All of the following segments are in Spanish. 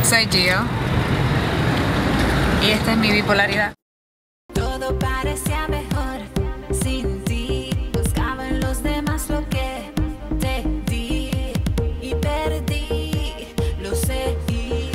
Soy Gio y esta es mi bipolaridad. Todo parecía mejor sin ti. Buscaba en los demás lo que te di y perdí, lo seguí.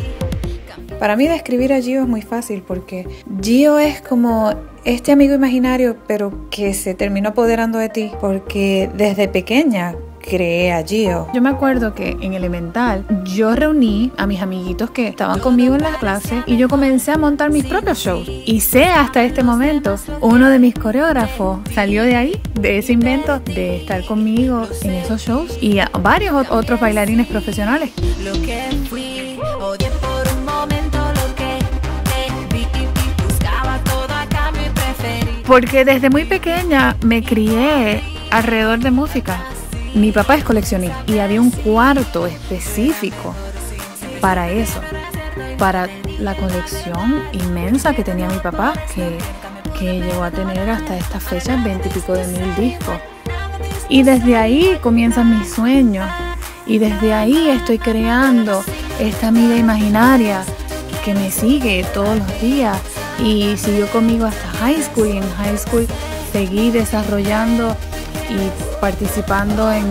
Para mí describir a Gio es muy fácil porque Gio es como este amigo imaginario pero que se terminó apoderando de ti porque desde pequeña creé a Gio. Yo me acuerdo que en elemental yo reuní a mis amiguitos que estaban conmigo en la clase y yo comencé a montar mis propios shows. Y sé hasta este momento, uno de mis coreógrafos salió de ahí, de ese invento de estar conmigo en esos shows y a varios otros bailarines profesionales. Lo que fui, odié por un momento lo que te vi. Buscaba todo a cambio y preferí. Porque desde muy pequeña me crié alrededor de música. Mi papá es coleccionista y había un cuarto específico para eso, para la colección inmensa que tenía mi papá, que llegó a tener hasta estas fechas 20 y pico de mil discos. Y desde ahí comienzan mis sueños y desde ahí estoy creando esta amiga imaginaria que me sigue todos los días y siguió conmigo hasta high school, y en high school seguí desarrollando y participando en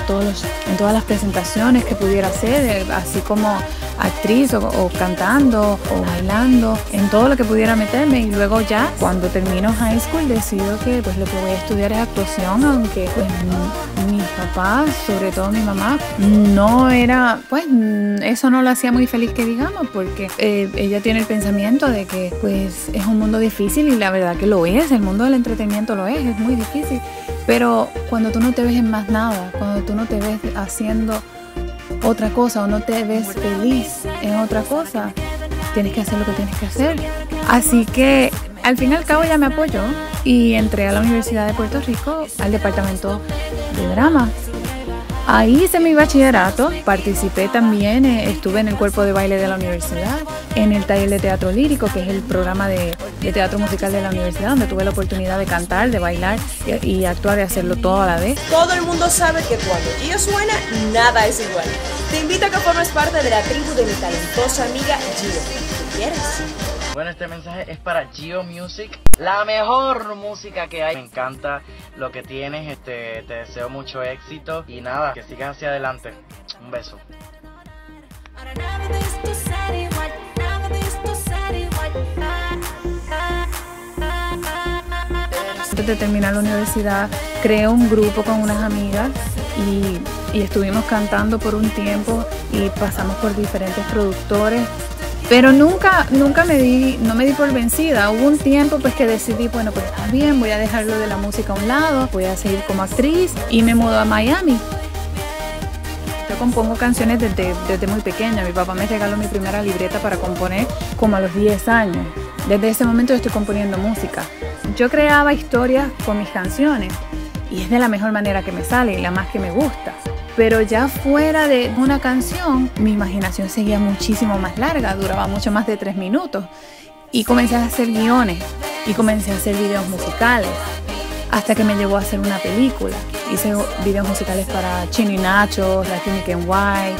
todas las presentaciones que pudiera hacer, así como actriz o cantando o bailando, en todo lo que pudiera meterme. Y luego ya cuando termino high school decido que pues lo que voy a estudiar es actuación, aunque pues mis papás, sobre todo mi mamá, no era, pues eso no la hacía muy feliz que digamos, porque ella tiene el pensamiento de que pues es un mundo difícil y la verdad que lo es, el mundo del entretenimiento lo es muy difícil. Pero cuando tú no te ves en más nada, cuando tú no te ves haciendo otra cosa o no te ves feliz en otra cosa, tienes que hacer lo que tienes que hacer. Así que al fin y al cabo ya me apoyó y entré a la Universidad de Puerto Rico, al departamento de drama. Ahí hice mi bachillerato, participé también, estuve en el cuerpo de baile de la universidad, en el taller de teatro lírico, que es el programa de teatro musical de la universidad, donde tuve la oportunidad de cantar, de bailar y actuar y hacerlo todo a la vez. Todo el mundo sabe que cuando Gio suena, nada es igual. Te invito a que formes parte de la tribu de mi talentosa amiga Gio. ¿Qué quieres? Bueno, este mensaje es para Gio Music, la mejor música que hay. Me encanta lo que tienes, te deseo mucho éxito y nada, que sigas hacia adelante. Un beso. Ahora nada de esto será igual, nada de esto será igual. Antes de terminar la universidad, creé un grupo con unas amigas y estuvimos cantando por un tiempo y pasamos por diferentes productores. Pero nunca no me di por vencida. Hubo un tiempo pues que decidí, bueno, pues está bien, voy a dejarlo de la música a un lado, voy a seguir como actriz y me mudé a Miami. Yo compongo canciones desde muy pequeña. Mi papá me regaló mi primera libreta para componer como a los 10 años. Desde ese momento yo estoy componiendo música. Yo creaba historias con mis canciones y es de la mejor manera que me sale y la más que me gusta. Pero ya fuera de una canción, mi imaginación seguía muchísimo más larga, duraba mucho más de 3 minutos. Y comencé a hacer guiones y comencé a hacer videos musicales, hasta que me llevó a hacer una película. Hice videos musicales para Chino y Nacho, Latin White,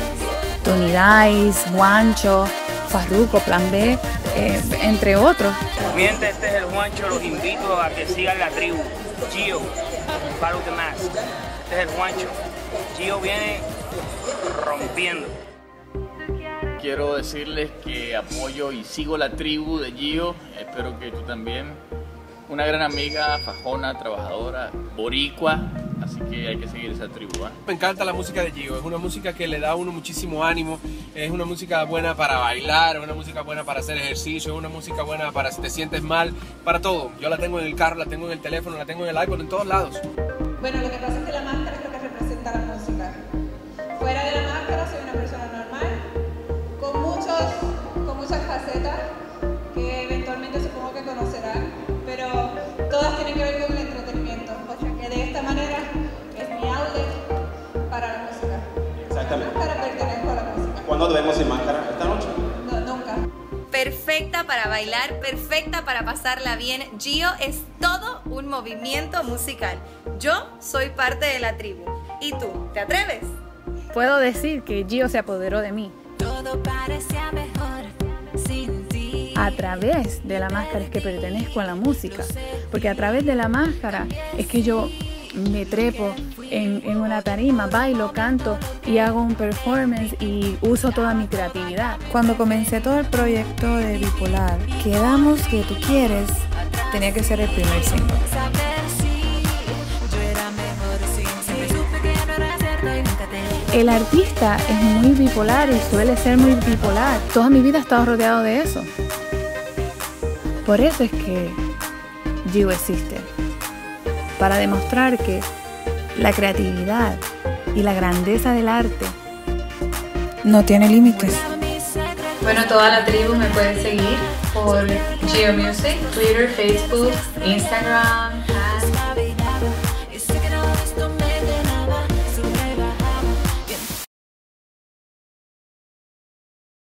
Tony Dice, Juancho, Farruko, Plan B, entre otros. Mi gente, este es el Juancho, los invito a que sigan la tribu. Gio, follow the mask. Este es el Juancho. Gio viene rompiendo. Quiero decirles que apoyo y sigo la tribu de Gio. Espero que tú también. Una gran amiga, fajona, trabajadora, boricua. Así que hay que seguir esa tribu, ¿eh? Me encanta la música de Gio. Es una música que le da a uno muchísimo ánimo. Es una música buena para bailar, es una música buena para hacer ejercicio, es una música buena para si te sientes mal, para todo. Yo la tengo en el carro, la tengo en el teléfono, la tengo en el iPod, en todos lados. Bueno, lo que pasa es que la máscara es lo que representa la música. Fuera de la máscara soy una persona normal, con muchas facetas que eventualmente supongo que conocerán, pero todas tienen que ver con el entretenimiento. O sea que de esta manera es mi outlet para la música. Exactamente. La máscara pertenezco a la música. ¿Cuándo te vemos sin máscara? ¿Esta noche? No, nunca. Perfecta para bailar, perfecta para pasarla bien. Gio es todo un movimiento musical. Yo soy parte de la tribu. ¿Y tú? ¿Te atreves? Puedo decir que Gio se apoderó de mí. todo parecía mejor sin ti. A través de la máscara es que pertenezco a la música, porque a través de la máscara es que yo me trepo en una tarima, bailo, canto y hago un performance y uso toda mi creatividad. Cuando comencé todo el proyecto de Bipolar, Quedamos que tú quieres, tenía que ser el primer single. El artista es muy bipolar y suele ser muy bipolar. Toda mi vida he estado rodeado de eso. Por eso es que Gio existe. Para demostrar que la creatividad y la grandeza del arte no tiene límites. Bueno, toda la tribu me puede seguir por Gio Music, Twitter, Facebook, Instagram,